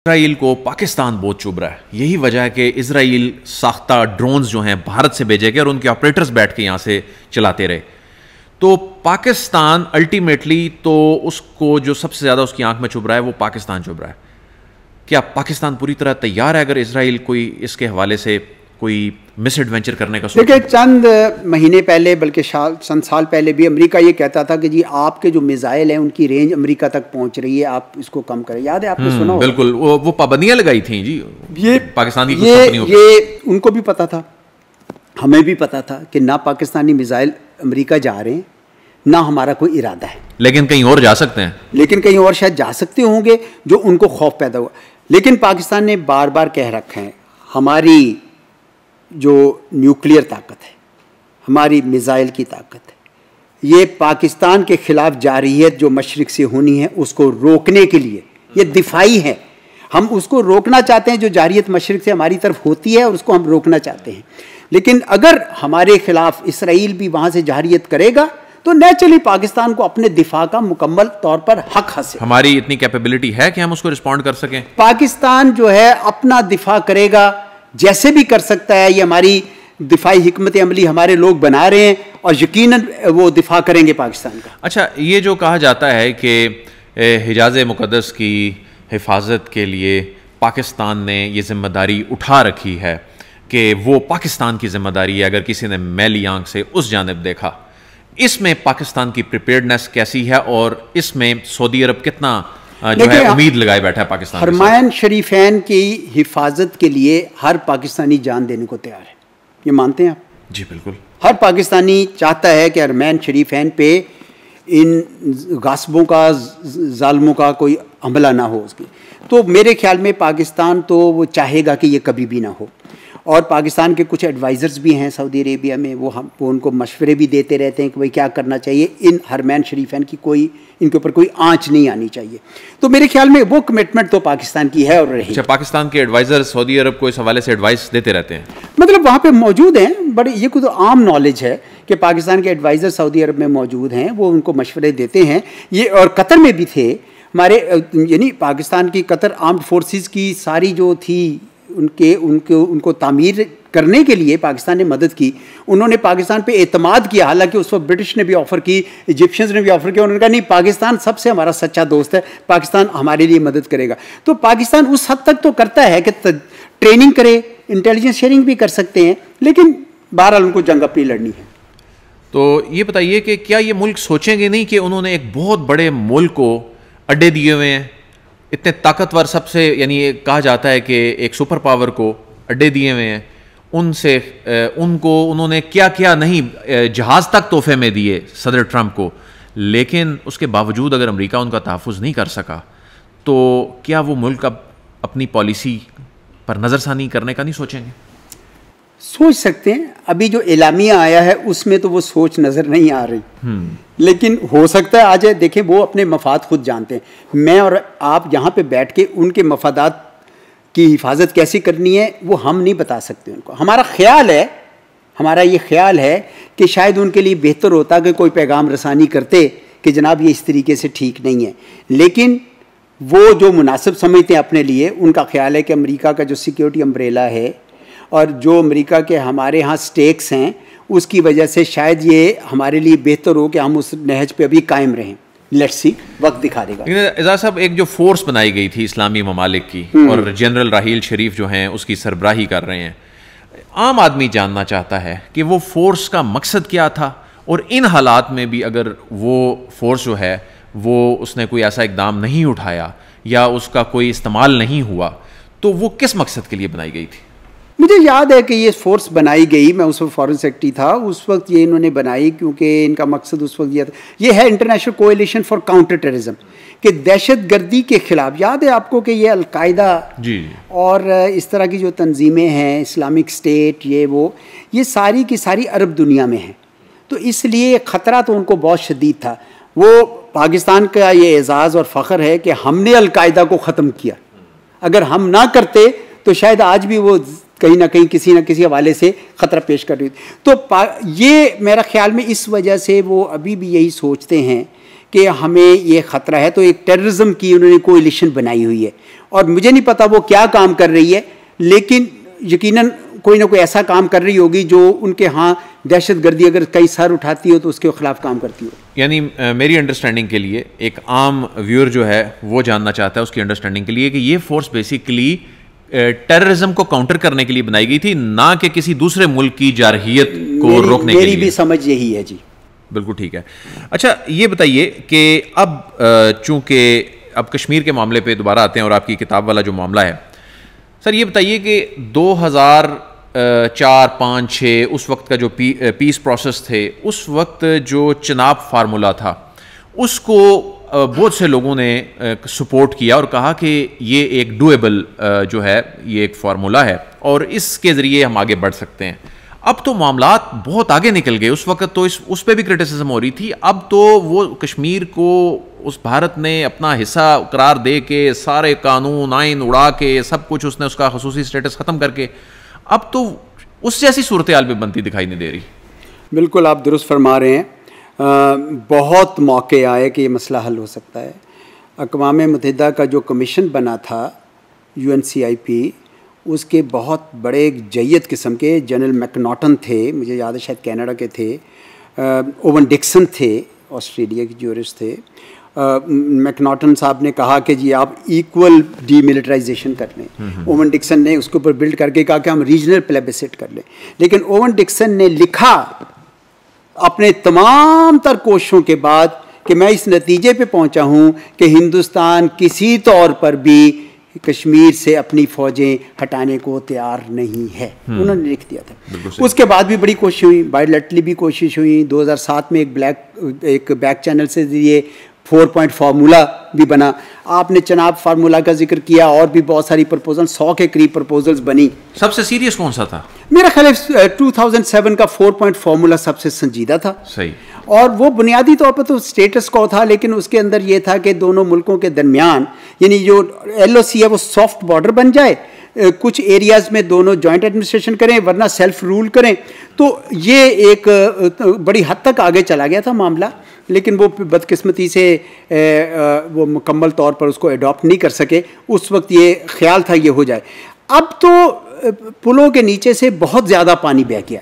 Israel को पाकिस्तान बहुत चुभ रहा है। यही वजह है कि इसराइल साख्ता ड्रोन्स जो हैं भारत से भेजे गए और उनके ऑपरेटर्स बैठ के यहाँ से चलाते रहे। तो पाकिस्तान अल्टीमेटली तो उसको जो सबसे ज़्यादा उसकी आंख में चुभ रहा है वो पाकिस्तान चुभ रहा है। क्या पाकिस्तान पूरी तरह तैयार है अगर इसराइल कोई इसके हवाले से कोई मिस एडवेंचर करने का सोचे? देखिए, चंद महीने पहले बल्कि चंद साल पहले भी अमेरिका ये कहता था कि जी आपके जो मिसाइल हैं उनकी रेंज अमेरिका तक पहुंच रही है, आप इसको कम करें। याद है, आपने सुना होगा? बिल्कुल, वो पाबंदियां लगाई थी जी ये पाकिस्तान की कुछ कंपनियों पे। ये उनको भी पता था, हमें भी पता था कि ना पाकिस्तानी मिसाइल अमेरिका जा रहे हैं, ना हमारा कोई इरादा है। लेकिन कहीं और जा सकते हैं, लेकिन कहीं और शायद जा सकते होंगे जो उनको खौफ पैदा हुआ। लेकिन पाकिस्तान ने बार बार कह रखा है हमारी जो न्यूक्लियर ताकत है, हमारी मिसाइल की ताकत है, ये पाकिस्तान के खिलाफ जारहियत जो मशरिक से होनी है उसको रोकने के लिए ये दिफाई है। हम उसको रोकना चाहते हैं जो जारहियत मशरिक से हमारी तरफ होती है, और उसको हम रोकना चाहते हैं। लेकिन अगर हमारे खिलाफ इसराइल भी वहाँ से जारहियत करेगा तो नेचुरली पाकिस्तान को अपने दिफा का मुकम्मल तौर पर हक हासिल। हमारी इतनी कैपेबिलिटी है कि हम उसको रिस्पॉन्ड कर सकें। पाकिस्तान जो है अपना दिफा करेगा, जैसे भी कर सकता है। ये हमारी दिफाई हिकमत अमली हमारे लोग बना रहे हैं और यकीनन वो दिफा करेंगे पाकिस्तान का। अच्छा, ये जो कहा जाता है कि हिजाज मुक़द्दस की हिफाजत के लिए पाकिस्तान ने ये जिम्मेदारी उठा रखी है कि वो पाकिस्तान की जिम्मेदारी है अगर किसी ने मैली आंख से उस जानिब देखा, इसमें पाकिस्तान की प्रिपेयर्डनेस कैसी है और इसमें सऊदी अरब कितना जो है उम्मीद लगाए बैठा है पाकिस्तान? हरमैन शरीफैन की हिफाजत के लिए हर पाकिस्तानी जान देने को तैयार है, ये मानते हैं आप? जी बिल्कुल। हर पाकिस्तानी चाहता है कि हरमैन शरीफैन पे इन गासबों का, जालमों का कोई हमला ना हो उसकी। तो मेरे ख्याल में पाकिस्तान तो वो चाहेगा कि ये कभी भी ना हो। और पाकिस्तान के कुछ एडवाइज़र्स भी हैं सऊदी अरेबिया में, वो उनको मशवरे भी देते रहते हैं कि भाई क्या करना चाहिए। इन हरमैन शरीफैन की कोई इनके ऊपर कोई आंच नहीं आनी चाहिए। तो मेरे ख्याल में वो कमिटमेंट तो पाकिस्तान की है और रहेगी। अच्छा, पाकिस्तान के एडवाइज़र सऊदी अरब को इस हवाले से एडवाइस देते रहते हैं? मतलब वहाँ पे मौजूद हैं, बड़े ये कुछ आम नॉलेज है कि पाकिस्तान के एडवाइज़र सऊदी अरब में मौजूद हैं, वो उनको मशवरे देते हैं। ये और कतर में भी थे हमारे, यानी पाकिस्तान की कतर आर्म्ड फोर्सेस की सारी जो थी उनको तामीर करने के लिए पाकिस्तान ने मदद की। उन्होंने पाकिस्तान पे एतमाद किया, हालांकि उस वक्त ब्रिटिश ने भी ऑफ़र की, इजिप्शियंस ने भी ऑफ़र किया। उन्होंने कहा नहीं, पाकिस्तान सबसे हमारा सच्चा दोस्त है, पाकिस्तान हमारे लिए मदद करेगा। तो पाकिस्तान उस हद तक तो करता है कि ट्रेनिंग करे, इंटेलिजेंस शेयरिंग भी कर सकते हैं, लेकिन बहरहाल उनको जंग अपनी लड़नी है। तो ये बताइए कि क्या ये मुल्क सोचेंगे नहीं कि उन्होंने एक बहुत बड़े मुल्क को अड्डे दिए हुए हैं, इतने ताकतवर, सबसे यानी कहा जाता है कि एक सुपर पावर को अड्डे दिए हुए हैं, उनसे उनको उन्होंने क्या क्या नहीं जहाज़ तक तोहफे में दिए सदर ट्रंप को, लेकिन उसके बावजूद अगर अमेरिका उनका तहफ़्फ़ुज़ नहीं कर सका तो क्या वो मुल्क अब अपनी पॉलिसी पर नज़रसानी करने का नहीं सोचेंगे? सोच सकते हैं। अभी जो एलामिया आया है उसमें तो वो सोच नज़र नहीं आ रही, लेकिन हो सकता है आ जाए। देखें, वो अपने मफाद खुद जानते हैं। मैं और आप यहाँ पे बैठ के उनके मफादात की हिफाजत कैसे करनी है वो हम नहीं बता सकते उनको। हमारा ख्याल है, हमारा ये ख्याल है कि शायद उनके लिए बेहतर होता कि कोई पैगाम रसानी करते कि जनाब ये इस तरीके से ठीक नहीं है। लेकिन वो जो मुनासिब समझते हैं अपने लिए, उनका ख्याल है कि अमेरिका का जो सिक्योरिटी अम्ब्रेला है और जो अमेरिका के हमारे यहाँ स्टेक्स हैं, उसकी वजह से शायद ये हमारे लिए बेहतर हो कि हम उस नहज पे अभी कायम रहें। लेट्स सी, वक्त दिखा देगा। एजाज साहब, एक जो फोर्स बनाई गई थी इस्लामी ममालिक की और जनरल राहील शरीफ जो हैं उसकी सरबराही कर रहे हैं, आम आदमी जानना चाहता है कि वो फोर्स का मकसद क्या था, और इन हालात में भी अगर वो फोर्स जो है वो उसने कोई ऐसा इकदाम नहीं उठाया या उसका कोई इस्तेमाल नहीं हुआ, तो वो किस मकसद के लिए बनाई गई थी? मुझे याद है कि ये फोर्स बनाई गई, मैं उस वक्त फॉरेन सेक्रेटरी था, उस वक्त ये इन्होंने बनाई क्योंकि इनका मकसद उस वक्त ये था, ये है international coalition for counter terrorism, कि दहशत गर्दी के खिलाफ। याद है आपको कि ये अलकायदा और इस तरह की जो तंजीमें हैं, इस्लामिक स्टेट, ये सारी की सारी अरब दुनिया में हैं। तो इसलिए ख़तरा तो उनको बहुत शदीद था। वो पाकिस्तान का ये एजाज़ और फ़ख्र है कि हमने अलकायदा को ख़त्म किया। अगर हम ना करते तो शायद आज भी वो कहीं ना कहीं किसी न किसी हवाले से ख़तरा पेश कर रही थी। तो ये मेरा ख्याल में इस वजह से वो अभी भी यही सोचते हैं कि हमें ये ख़तरा है, तो एक टेररिज्म की उन्होंने कोalition बनाई हुई है, और मुझे नहीं पता वो क्या काम कर रही है, लेकिन यकीनन कोई ना कोई ऐसा काम कर रही होगी जो उनके यहाँ दहशतगर्दी अगर कई सर उठाती हो तो उसके खिलाफ काम करती हो। यानी मेरी अंडरस्टैंडिंग के लिए, एक आम व्यूअर जो है वो जानना चाहता है, उसकी अंडरस्टैंडिंग के लिए, कि ये फोर्स बेसिकली टेररिज्म को काउंटर करने के लिए बनाई गई थी, ना कि किसी दूसरे मुल्क की जारहियत को रोकने के लिए। मेरी भी समझ यही है जी। बिल्कुल ठीक है। अच्छा, ये बताइए कि अब चूंकि अब कश्मीर के मामले पे दोबारा आते हैं और आपकी किताब वाला जो मामला है, सर ये बताइए कि 2004, 5, 6 उस वक्त का जो पीस प्रोसेस थे, उस वक्त जो चनाब फार्मूला था, उसको बहुत से लोगों ने सपोर्ट किया और कहा कि ये एक डूएबल जो है, ये एक फार्मूला है और इसके ज़रिए हम आगे बढ़ सकते हैं। अब तो मामलात बहुत आगे निकल गए। उस वक्त तो उस पर भी क्रिटिसिज्म हो रही थी। अब तो वो कश्मीर को उस भारत ने अपना हिस्सा करार दे के, सारे कानून आइन उड़ा के, सब कुछ उसने उसका खसूसी स्टेटस ख़त्म करके, अब तो उस जैसी सूरत हाल भी बनती दिखाई नहीं दे रही। बिल्कुल आप दुरुस्त फरमा रहे हैं। बहुत मौके आए कि ये मसला हल हो सकता है। अक़वाम मुत्तहिदा का जो कमीशन बना था UNCIP, उसके बहुत बड़े जय्यद किस्म के जनरल मैकनॉटन थे, मुझे याद है शायद कनाडा के थे, ओवन डिक्सन थे, ऑस्ट्रेलिया के ज्यूरिस्ट थे। मैकनॉटन साहब ने कहा कि जी आप इक्वल डीमिलिटराइजेशन कर लें। ओवन डिक्सन ने उसके ऊपर बिल्ड करके कहा कि हम रीजनल प्लेबिसिट कर लें। लेकिन ओवन डिक्सन ने लिखा अपने तमाम तर कोशिशों के बाद कि मैं इस नतीजे पे पहुंचा हूं कि हिंदुस्तान किसी तौर पर भी कश्मीर से अपनी फौजें हटाने को तैयार नहीं है। उन्होंने लिख दिया था। उसके बाद भी बड़ी कोशिश हुई, बायलैटरली भी कोशिश हुई। 2007 में एक बैक चैनल से ये 4 पॉइंट फार्मूला भी बना। आपने चनाब फार्मूला का जिक्र किया, और भी बहुत सारी प्रपोजल, 100 के करीब प्रपोजल्स बनी। सबसे सीरियस कौन सा था? मेरा ख्याल है 2007 का 4 पॉइंट फार्मूला सबसे संजीदा था। सही। और वो बुनियादी तौर पर तो स्टेटस को था, लेकिन उसके अंदर ये था कि दोनों मुल्कों के दरमियान, यानी जो LOC है वो सॉफ्ट बॉर्डर बन जाए, कुछ एरियाज़ में दोनों जॉइंट एडमिनिस्ट्रेशन करें, वरना सेल्फ रूल करें। तो ये एक बड़ी हद तक आगे चला गया था मामला, लेकिन वो बदकिस्मती से वो मुकम्मल तौर पर उसको अडॉप्ट नहीं कर सके। उस वक्त ये ख्याल था ये हो जाए। अब तो पुलों के नीचे से बहुत ज़्यादा पानी बह गया,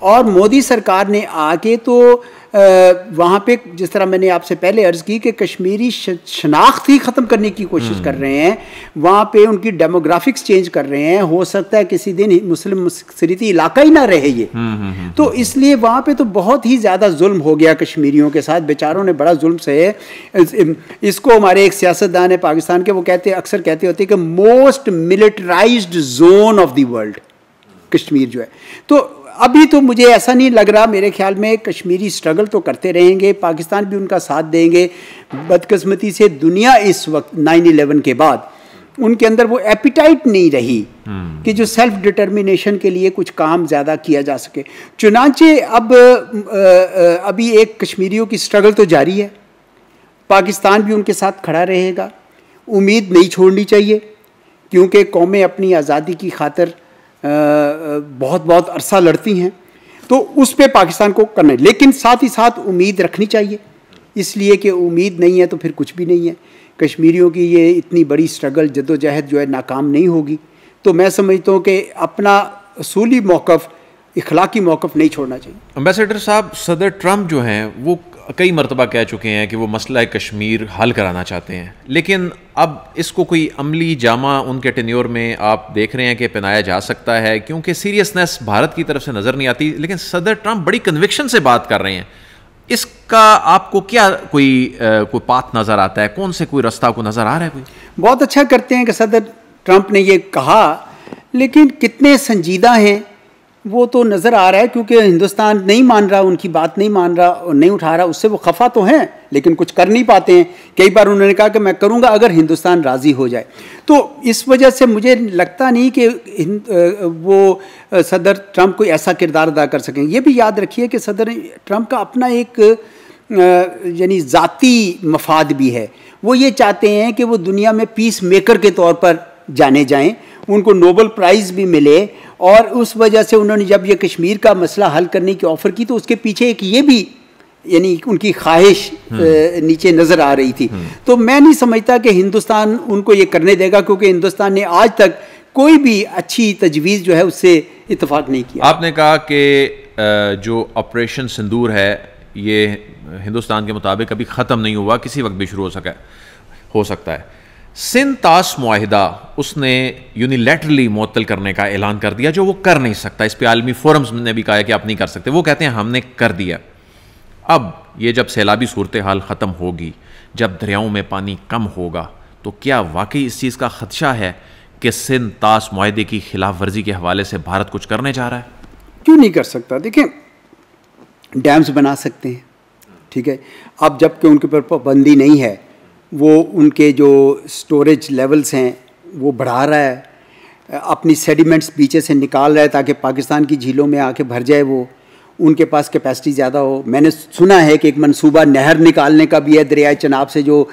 और मोदी सरकार ने आके तो वहाँ पे, जिस तरह मैंने आपसे पहले अर्ज़ की कि कश्मीरी शनाख्त ही ख़त्म करने की कोशिश कर रहे हैं, वहाँ पे उनकी डेमोग्राफिक्स चेंज कर रहे हैं। हो सकता है किसी दिन मुस्लिम मुसरिती इलाका ही ना रहे ये। तो इसलिए वहाँ पे तो बहुत ही ज़्यादा जुल्म हो गया कश्मीरियों के साथ। बेचारों ने बड़ा जुल्म सहे। इसको हमारे एक सियासतदान है पाकिस्तान के, वो अक्सर कहते होते कि most militarized zone of the world Kashmir जो है। तो अभी तो मुझे ऐसा नहीं लग रहा, मेरे ख्याल में कश्मीरी स्ट्रगल तो करते रहेंगे, पाकिस्तान भी उनका साथ देंगे। बदकिस्मती से दुनिया इस वक्त 9/11 के बाद उनके अंदर वो एपिटाइट नहीं रही कि जो सेल्फ डिटर्मिनेशन के लिए कुछ काम ज़्यादा किया जा सके। चुनांचे अब अभी एक कश्मीरियों की स्ट्रगल तो जारी है, पाकिस्तान भी उनके साथ खड़ा रहेगा। उम्मीद नहीं छोड़नी चाहिए, क्योंकि कौमें अपनी आज़ादी की खातिर बहुत बहुत अरसा लड़ती हैं, तो उस पर पाकिस्तान को करना है। लेकिन साथ ही साथ उम्मीद रखनी चाहिए, इसलिए कि उम्मीद नहीं है तो फिर कुछ भी नहीं है। कश्मीरियों की ये इतनी बड़ी स्ट्रगल, जद्दोजहद जो है नाकाम नहीं होगी। तो मैं समझता हूँ कि अपना असूली मौक़िफ़, इखलाकी मौक़िफ़ नहीं छोड़ना चाहिए। एम्बेसडर साहब, सदर ट्रंप जो हैं वो कई मरतबा कह चुके हैं कि वो मसला कश्मीर हल कराना चाहते हैं, लेकिन अब इसको कोई अमली जामा उनके टेन्योर में आप देख रहे हैं कि पहनाया जा सकता है, क्योंकि सीरियसनेस भारत की तरफ से नज़र नहीं आती। लेकिन सदर ट्रंप बड़ी कन्विक्शन से बात कर रहे हैं। इसका आपको क्या कोई पाथ नज़र आता है? कौन से कोई रास्ता को नज़र आ रहा है? कोई बहुत अच्छा करते हैं कि सदर ट्रंप ने ये कहा, लेकिन कितने संजीदा हैं वो तो नज़र आ रहा है, क्योंकि हिंदुस्तान नहीं मान रहा, उनकी बात नहीं मान रहा और नहीं उठा रहा। उससे वो खफा तो हैं, लेकिन कुछ कर नहीं पाते हैं। कई बार उन्होंने कहा कि मैं करूँगा अगर हिंदुस्तान राज़ी हो जाए। तो इस वजह से मुझे लगता नहीं कि वो सदर ट्रंप कोई ऐसा किरदार अदा कर सकें। ये भी याद रखिए कि सदर ट्रंप का अपना एक यानी ज़ाती मफाद भी है। वो ये चाहते हैं कि वो दुनिया में पीस मेकर के तौर पर जाने जाएं, उनको नोबेल प्राइज़ भी मिले। और उस वजह से उन्होंने जब ये कश्मीर का मसला हल करने की ऑफ़र की, तो उसके पीछे एक ये भी यानी उनकी ख्वाहिश नीचे नज़र आ रही थी। तो मैं नहीं समझता कि हिंदुस्तान उनको ये करने देगा, क्योंकि हिंदुस्तान ने आज तक कोई भी अच्छी तजवीज़ जो है उससे इत्तेफाक नहीं किया। आपने कहा कि जो ऑपरेशन सिंदूर है ये हिंदुस्तान के मुताबिक अभी ख़त्म नहीं हुआ, किसी वक्त भी शुरू हो सकता है। सिंध ताश मुआहिदा उसने यूनिलैटरली मुअत्तल करने का ऐलान कर दिया, जो वो कर नहीं सकता। इस पे आलमी फोरम्स ने भी कहा है कि आप नहीं कर सकते। वो कहते हैं हमने कर दिया। अब ये जब सैलाबी सूरत हाल ख़त्म होगी, जब दरियाओं में पानी कम होगा, तो क्या वाकई इस चीज़ का ख़दशा है कि सिंध ताश मुआहिदे की खिलाफ वर्जी के हवाले से भारत कुछ करने जा रहा है? क्यों नहीं कर सकता? देखें, डैम्स बना सकते हैं, ठीक है। अब जबकि उनके ऊपर पाबंदी नहीं है, वो उनके जो स्टोरेज लेवल्स हैं वो बढ़ा रहा है, अपनी सेडिमेंट्स बीचे से निकाल रहा है ताकि पाकिस्तान की झीलों में आके भर जाए, वो उनके पास कैपेसिटी ज़्यादा हो। मैंने सुना है कि एक मंसूबा नहर निकालने का भी है दरियाए चनाब से, जो